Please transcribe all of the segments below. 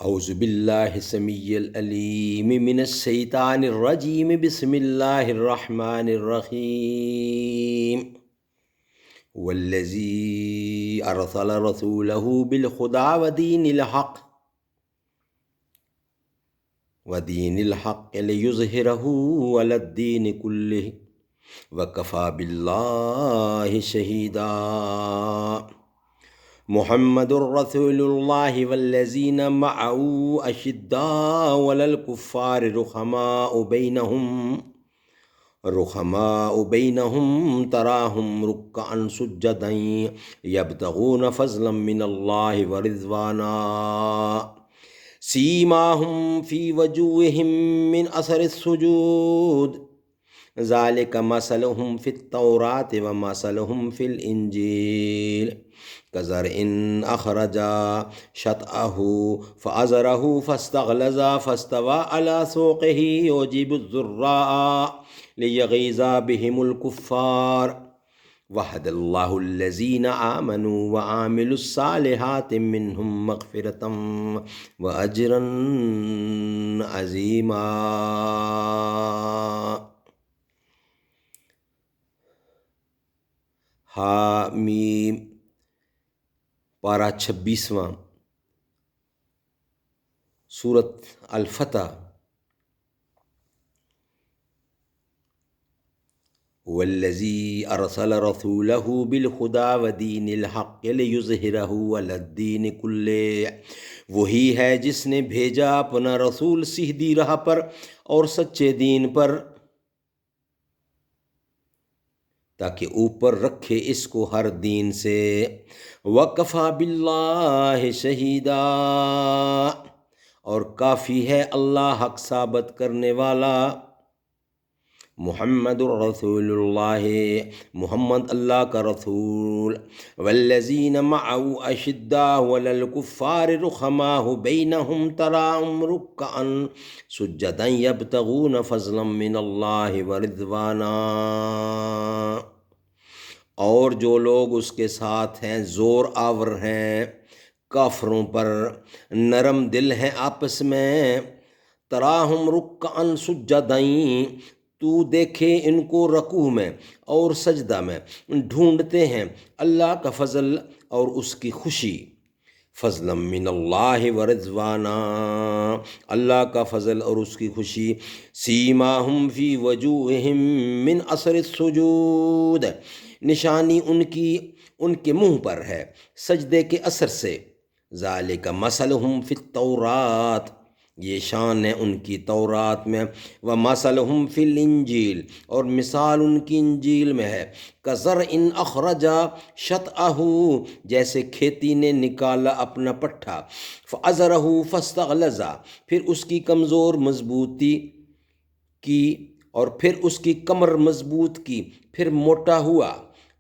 اعوذ باللہ السمیع العلیم من الشیطان الرجیم بسم اللہ الرحمن الرحیم والذی ارسل رسولہ بالہدی ودین الحق لیظہرہ علی الدین کلہ وکفی باللہ شہیدا محمد الرسول اللہ والذین معه اشداء علی الکفار رحماء بینہم تراہم رکعا سجدا یبتغون فضلا من اللہ ورضوانا سیماہم فی وجوہہم من اثر السجود ذالک مثلہم فی التوراۃ ومثلہم فی الانجیل کزرع اخرج شطأہ فآزرہ فاستغلظ فاستوى علی سوقہ یعجب الزراء لیغیظ بہم الکفار وعد اللہ الذین آمنوا وعملوا الصالحات منہم مغفرۃ واجرا عظیما۔ حامیم، پارہ 26واں، سورۃ الفتح۔ والذی ارسل رسولہ بالہدی ودین الحق لیظہرہ علی الدین کلہ، وہی ہے جس نے بھیجا اپنا رسول سیدھی راہ پر اور سچے دین پر، تاکہ اوپر رکھے اس کو ہر دین سے۔ وَكَفَى بِاللَّهِ شَهِيدًا، اور کافی ہے اللہ حق ثابت کرنے والا۔ محمد الرسول اللہ، محمد اللہ کا رسول۔ والذین معه اشداء علی الکفار رحماء بینہم تراہم رکعا سجدا یبتغون فضلا من اللہ ورضوانا، اور جو لوگ اس کے ساتھ ہیں زور آور ہیں کافروں پر، نرم دل ہیں آپس میں۔ تراہم رکعا سجدا، تو دیکھے ان کو رکوع میں اور سجدہ میں، ڈھونڈتے ہیں اللہ کا فضل اور اس کی خوشی۔ فضلا من اللہ ورضوانا، اللہ کا فضل اور اس کی خوشی۔ سیماہم فی وجوہہم من اثر السجود، نشانی ان کے منہ پر ہے سجدے کے اثر سے۔ ذالک مثلہم فی التوراۃ، یہ شان ہے ان کی تورات میں۔ ومثلہم فی الانجیل، اور مثال ان کی انجیل میں ہے۔ کزرع اخرج شطأہ، جیسے کھیتی نے نکالا اپنا پٹھا۔ فآزرہ فاستغلظ، پھر اس کی کمزور مضبوطی کی اور پھر اس کی کمر مضبوط کی، پھر موٹا ہوا۔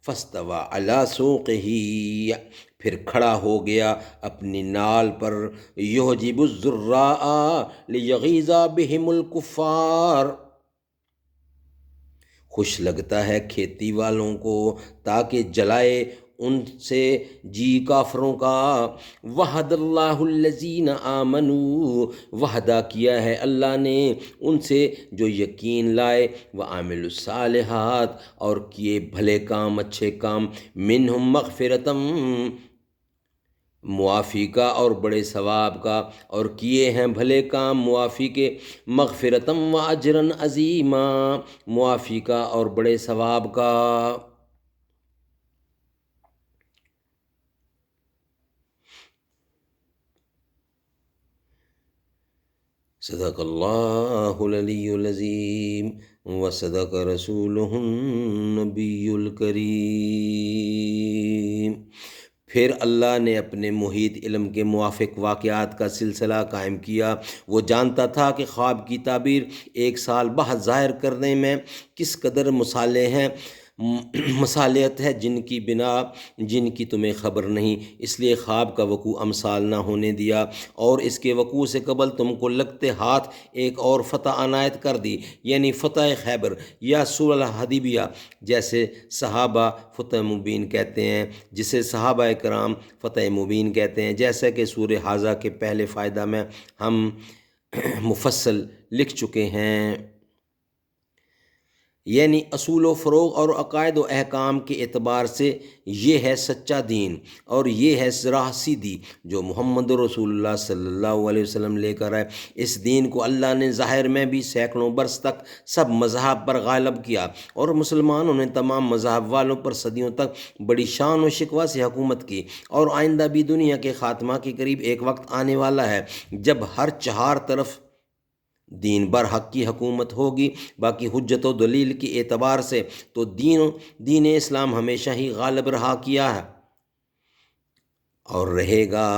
فاستوى علی سوقہ، پھر کھڑا ہو گیا اپنی نال پر۔ یعجب الزراء لیغیظ بہم الکفار، خوش لگتا ہے کھیتی والوں کو تاکہ جلائے ان سے جی کافروں کا۔ وعد اللہ الذین آمنوا، وعدہ کیا ہے اللہ نے ان سے جو یقین لائے، وعملوا الصالحات، اور کیے بھلے کام اچھے کام، منہم مغفرۃ، معافی کا اور بڑے ثواب کا، اور کیے ہیں بھلے کام معافی کے، مغفرۃ واجرا عظیما، معافی کا اور بڑے ثواب کا۔ صدق اللہ العلی العظیم وصدق رسولہ النبی الکریم۔ پھر اللہ نے اپنے محیط علم کے موافق واقعات کا سلسلہ قائم کیا۔ وہ جانتا تھا کہ خواب کی تعبیر ایک سال بعد ظاہر کرنے میں کس قدر مصالح ہیں۔ مصالحت ہے جن کی تمہیں خبر نہیں، اس لیے خواب کا وقوع امثال نہ ہونے دیا، اور اس کے وقوع سے قبل تم کو لگتے ہاتھ ایک اور فتح عنایت کر دی، یعنی فتح خیبر یا صلح حدیبیہ، جیسے صحابہ فتح مبین کہتے ہیں، جسے صحابہ کرام فتح مبین کہتے ہیں، جیسا کہ سورہ حاضہ کے پہلے فائدہ میں ہم مفصل لکھ چکے ہیں۔ یعنی اصول و فروغ اور عقائد و احکام کے اعتبار سے یہ ہے سچا دین، اور یہ ہے راہ سیدھی جو محمد رسول اللہ صلی اللہ علیہ وسلم لے کر آئے۔ اس دین کو اللہ نے ظاہر میں بھی سینکڑوں برس تک سب مذاہب پر غالب کیا، اور مسلمانوں نے تمام مذاہب والوں پر صدیوں تک بڑی شان و شکوہ سے حکومت کی، اور آئندہ بھی دنیا کے خاتمہ کے قریب ایک وقت آنے والا ہے جب ہر چہار طرف دین برحق کی حکومت ہوگی۔ باقی حجت و دلیل کے اعتبار سے تو دین اسلام ہمیشہ ہی غالب رہا کیا ہے اور رہے گا،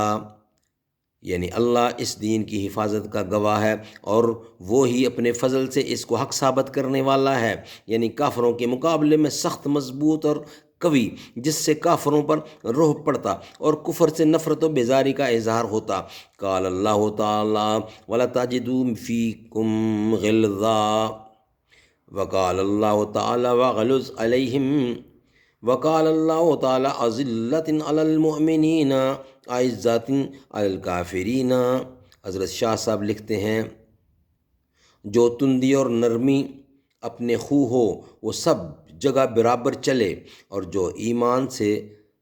یعنی اللہ اس دین کی حفاظت کا گواہ ہے، اور وہ ہی اپنے فضل سے اس کو حق ثابت کرنے والا ہے، یعنی کافروں کے مقابلے میں سخت مضبوط اور قوی، جس سے کافروں پر روح پڑتا اور کفر سے نفرت و بیزاری کا اظہار ہوتا۔ قال اللہ تعالی وَلَتَجِدُوا فِيكُمْ غِلْظًا، وقال اللہ تعالی وَغَلُظْ عَلَيْهِمْ، وقال اللہ تعالی أَذِلَّةٍ عَلَى الْمُؤْمِنِينَ أَعِزَّةٍ عَلَى الْكَافِرِينَ۔ حضرت شاہ صاحب لکھتے ہیں، جو تندی اور نرمی اپنے خو ہو وہ سب جگہ برابر چلے، اور جو ایمان سے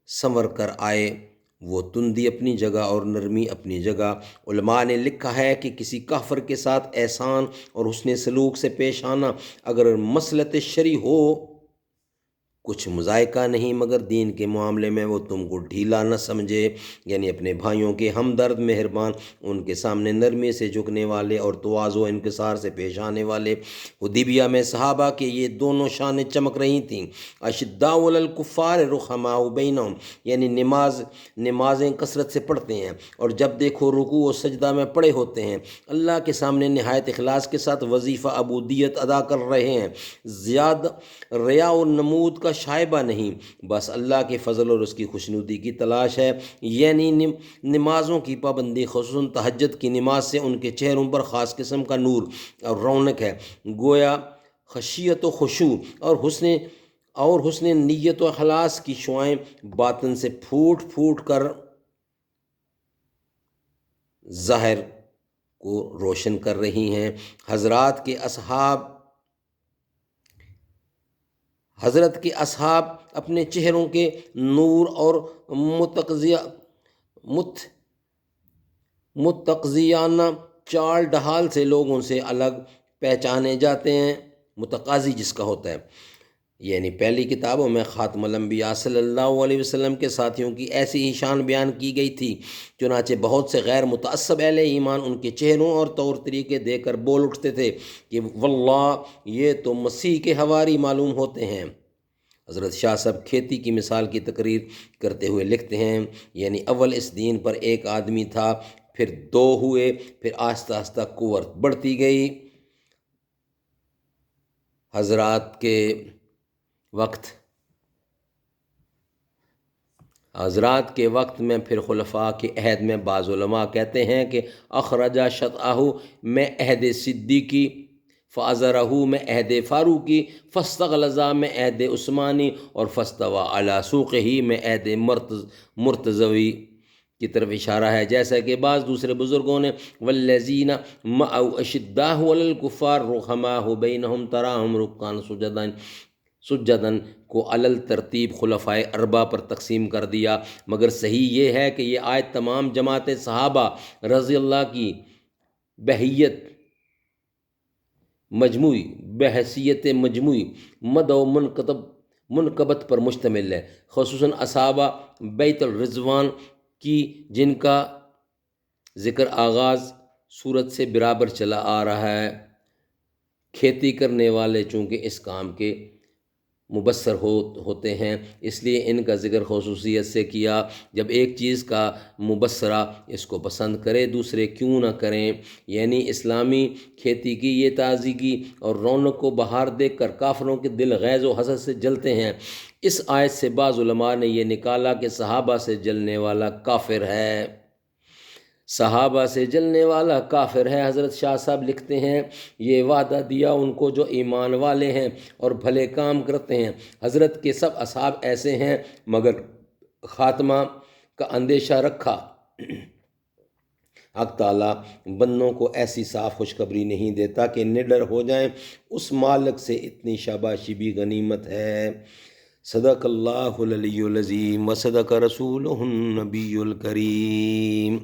سنور کر آئے وہ تندی اپنی جگہ اور نرمی اپنی جگہ۔ علماء نے لکھا ہے کہ کسی کافر کے ساتھ احسان اور حسن سلوک سے پیش آنا اگر مصلحت شرعی ہو کچھ مذائقہ نہیں، مگر دین کے معاملے میں وہ تم کو ڈھیلا نہ سمجھے، یعنی اپنے بھائیوں کے ہمدرد، مہربان، ان کے سامنے نرمی سے جھکنے والے اور تواضع و انکسار سے پیش آنے والے۔ حدیبیہ میں صحابہ کے یہ دونوں شانیں چمک رہی تھیں۔ اشداء علی الکفار رحماء بینہم، یعنی نمازیں کثرت سے پڑھتے ہیں، اور جب دیکھو رکوع و سجدہ میں پڑے ہوتے ہیں، اللہ کے سامنے نہایت اخلاص کے ساتھ وظیفہ عبودیت ادا کر رہے ہیں، زیادہ ریا و نمود کا شائبہ نہیں، بس اللہ کے فضل اور اس کی خوشنودی کی تلاش ہے۔ یعنی نمازوں کی پابندی، خصوصاً تہجد کی نماز سے ان کے چہروں پر خاص قسم کا نور اور رونق ہے، گویا خشیت و خشوع اور حسن نیت و اخلاص کی شعائیں باطن سے پھوٹ پھوٹ کر ظاہر کو روشن کر رہی ہیں۔ حضرت کے اصحاب اپنے چہروں کے نور اور متقضیانہ چال ڈھال سے لوگوں سے الگ پہچانے جاتے ہیں۔ متقاضی جس کا ہوتا ہے، یعنی پہلی کتابوں میں خاتم الانبیاء صلی اللہ علیہ وسلم کے ساتھیوں کی ایسی ہی شان بیان کی گئی تھی، چنانچہ بہت سے غیر متعصب اہل ایمان ان کے چہروں اور طور طریقے دیکھ کر بول اٹھتے تھے کہ واللہ یہ تو مسیح کے حواری معلوم ہوتے ہیں۔ حضرت شاہ صاحب کھیتی کی مثال کی تقریر کرتے ہوئے لکھتے ہیں، یعنی اول اس دین پر ایک آدمی تھا، پھر دو ہوئے، پھر آہستہ آہستہ قوت بڑھتی گئی۔ حضرات کے وقت میں پھر خلفاء کے عہد میں بعض علماء کہتے ہیں کہ اخرجہ شطعہ میں عہد صدیقی، فازرہ میں عہد فاروقی، فاستغلظہ میں عہد عثمانی، اور فاستوى علی سوقہ میں عہد مرتضوی کی طرف اشارہ ہے، جیسا کہ بعض دوسرے بزرگوں نے والذین معه اشداء علی الکفار رحماء بینہم تراہم رکعا سجدا کو علل ترتیب خلفائے اربعہ پر تقسیم کر دیا، مگر صحیح یہ ہے کہ یہ آیت تمام جماعت صحابہ رضی اللہ کی بحیثیت مجموعی مد و منقبت پر مشتمل ہے، خصوصاً اصحابہ بیت الرضوان کی، جن کا ذکر آغاز سورت سے برابر چلا آ رہا ہے۔ کھیتی کرنے والے چونکہ اس کام کے مبصر ہوتے ہیں، اس لیے ان کا ذکر خصوصیت سے کیا۔ جب ایک چیز کا مبصرہ اس کو پسند کرے دوسرے کیوں نہ کریں، یعنی اسلامی کھیتی کی یہ تازگی اور رونق کو بہار دیکھ کر کافروں کے دل غیظ و حسد سے جلتے ہیں۔ اس آیت سے بعض علماء نے یہ نکالا کہ صحابہ سے جلنے والا کافر ہے، صحابہ سے جلنے والا کافر ہے۔ حضرت شاہ صاحب لکھتے ہیں یہ وعدہ دیا ان کو جو ایمان والے ہیں اور بھلے کام کرتے ہیں۔ حضرت کے سب اصحاب ایسے ہیں، مگر خاتمہ کا اندیشہ رکھا۔ حق تعالیٰ بندوں کو ایسی صاف خوشخبری نہیں دیتا کہ نڈر ہو جائیں، اس مالک سے اتنی شاباشی بھی غنیمت ہے۔ صدق اللہ العلی العظیم و صدق رسولہ النبی الکریم۔